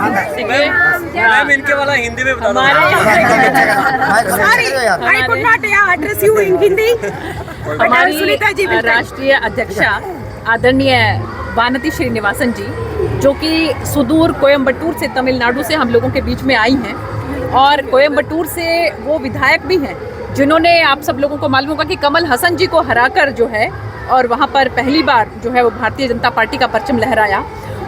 Ma'am इनके वाला हिंदी में बता दो। हमारी राष्ट्रीय अध्यक्षा आदरणीय वानती श्रीनिवासन जी, जो कि सुदूर कोयम्बटूर से, तमिलनाडु से हम लोगों के बीच में आई हैं, और कोयम्बटूर से वो विधायक भी हैं जिन्होंने, आप सब लोगों को मालूम होगा कि कमल हसन जी को हराकर जो है, और वहाँ पर पहली बार जो है वो भारतीय जनता पार्टी का परचम लहराया।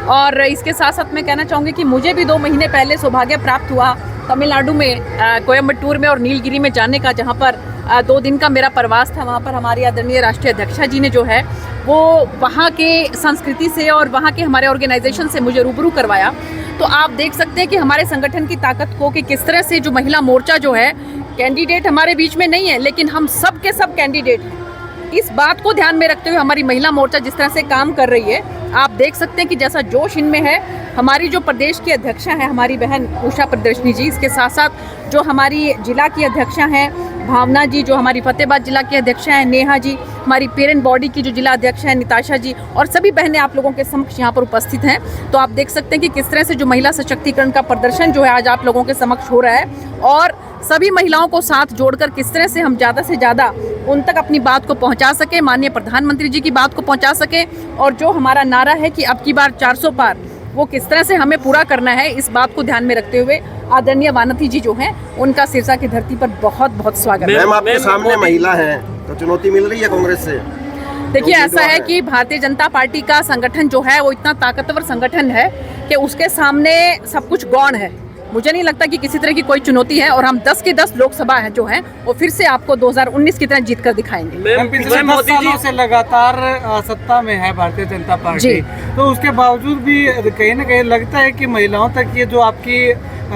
और इसके साथ साथ मैं कहना चाहूँगी कि मुझे भी 2 महीने पहले सौभाग्य प्राप्त हुआ तमिलनाडु में, कोयम्बटूर में और नीलगिरी में जाने का, जहाँ पर 2 दिन का मेरा प्रवास था। वहाँ पर हमारी आदरणीय राष्ट्रीय अध्यक्षा जी ने जो है वो वहाँ के संस्कृति से और वहाँ के हमारे ऑर्गेनाइजेशन से मुझे रूबरू करवाया। तो आप देख सकते हैं कि हमारे संगठन की ताकत को, कि किस तरह से जो महिला मोर्चा जो है, कैंडिडेट हमारे बीच में नहीं है लेकिन हम सब के सब कैंडिडेट हैं। इस बात को ध्यान में रखते हुए हमारी महिला मोर्चा जिस तरह से काम कर रही है, आप देख सकते हैं कि जैसा जोश इनमें है। हमारी जो प्रदेश की अध्यक्षा है हमारी बहन उषा प्रदर्शनी जी, इसके साथ साथ जो हमारी जिला की अध्यक्षा हैं भावना जी, जो हमारी फतेहाबाद जिला की अध्यक्षा है नेहा जी, हमारी पेरेंट बॉडी की जो जिला अध्यक्ष है निताशा जी, और सभी बहनें आप लोगों के समक्ष यहाँ पर उपस्थित हैं। तो आप देख सकते हैं कि किस तरह से जो महिला सशक्तिकरण का प्रदर्शन जो है आज आप लोगों के समक्ष हो रहा है, और सभी महिलाओं को साथ जोड़कर किस तरह से हम ज़्यादा से ज़्यादा उन तक अपनी बात को पहुंचा सके, माननीय प्रधानमंत्री जी की बात को पहुंचा सके, और जो हमारा नारा है कि अब की बार 400 पार, वो किस तरह से हमें पूरा करना है, इस बात को ध्यान में रखते हुए आदरणीय वानती जी जो हैं उनका सिरसा की धरती पर बहुत बहुत स्वागत है। मैम आपके सामने महिला हैं तो चुनौती मिल रही है कांग्रेस से? देखिए, ऐसा है कि भारतीय जनता पार्टी का संगठन जो है वो इतना ताकतवर संगठन है कि उसके सामने सब कुछ गौण है। मुझे नहीं लगता कि किसी तरह की कोई चुनौती है, और हम 10 के 10 लोकसभा है जो हैं वो फिर से आपको 2019 की तरह जीत कर दिखाएंगे। पिछले 10 सालों से लगातार सत्ता में है भारतीय जनता पार्टी, तो उसके बावजूद भी कहीं ना कहीं लगता है कि महिलाओं तक ये जो आपकी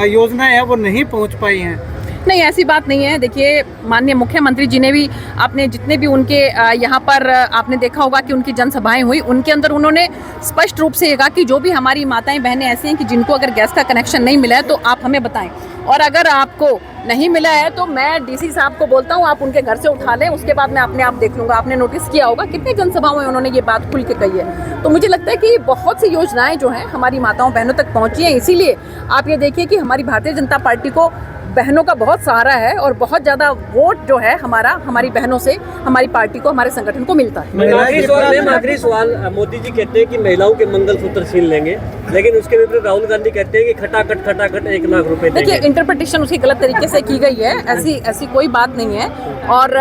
योजनाएं हैं वो नहीं पहुंच पाई हैं। नहीं, ऐसी बात नहीं है। देखिए, माननीय मुख्यमंत्री जी ने भी, आपने जितने भी उनके यहाँ पर आपने देखा होगा कि उनकी जनसभाएं हुई, उनके अंदर उन्होंने स्पष्ट रूप से ये कहा कि जो भी हमारी माताएं बहनें ऐसी हैं कि जिनको अगर गैस का कनेक्शन नहीं मिला है तो आप हमें बताएं, और अगर आपको नहीं मिला है तो मैं डीसी साहब को बोलता हूँ आप उनके घर से उठा लें, उसके बाद मैं अपने आप देख लूँगा। आपने नोटिस किया होगा कितनी जनसभाओं में उन्होंने ये बात खुल के कही है। तो मुझे लगता है कि बहुत सी योजनाएं जो हैं हमारी माताओं बहनों तक पहुँची हैं। इसीलिए आप ये देखिए कि हमारी भारतीय जनता पार्टी को बहनों का बहुत सहारा है, और बहुत ज़्यादा वोट जो है हमारी बहनों से हमारी पार्टी को, हमारे संगठन को मिलता है। आखिरी सवाल, मोदी जी कहते हैं कि महिलाओं के मंगलसूत्र छीन लेंगे, लेकिन उसके विपरीत राहुल गांधी कहते हैं कि खटाखट 1 लाख रुपए देंगे। देखिए, इंटरप्रिटेशन उसकी गलत तरीके से की गई है, ऐसी कोई बात नहीं है। और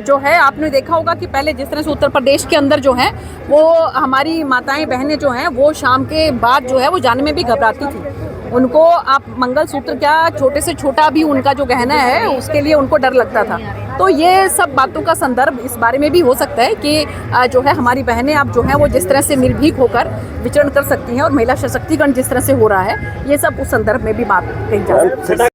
जो है आपने देखा होगा कि पहले जिस तरह से उत्तर प्रदेश के अंदर जो है वो हमारी माताएं बहनें जो हैं वो शाम के बाद जो है वो जाने में भी घबराती थी। उनको आप मंगलसूत्र क्या, छोटे से छोटा भी उनका जो गहना है उसके लिए उनको डर लगता था। तो ये सब बातों का संदर्भ इस बारे में भी हो सकता है कि जो है हमारी बहनें आप जो हैं वो जिस तरह से निर्भीक होकर विचरण कर सकती हैं, और महिला सशक्तिकरण जिस तरह से हो रहा है, ये सब उस संदर्भ में भी बात कही जा सकती है।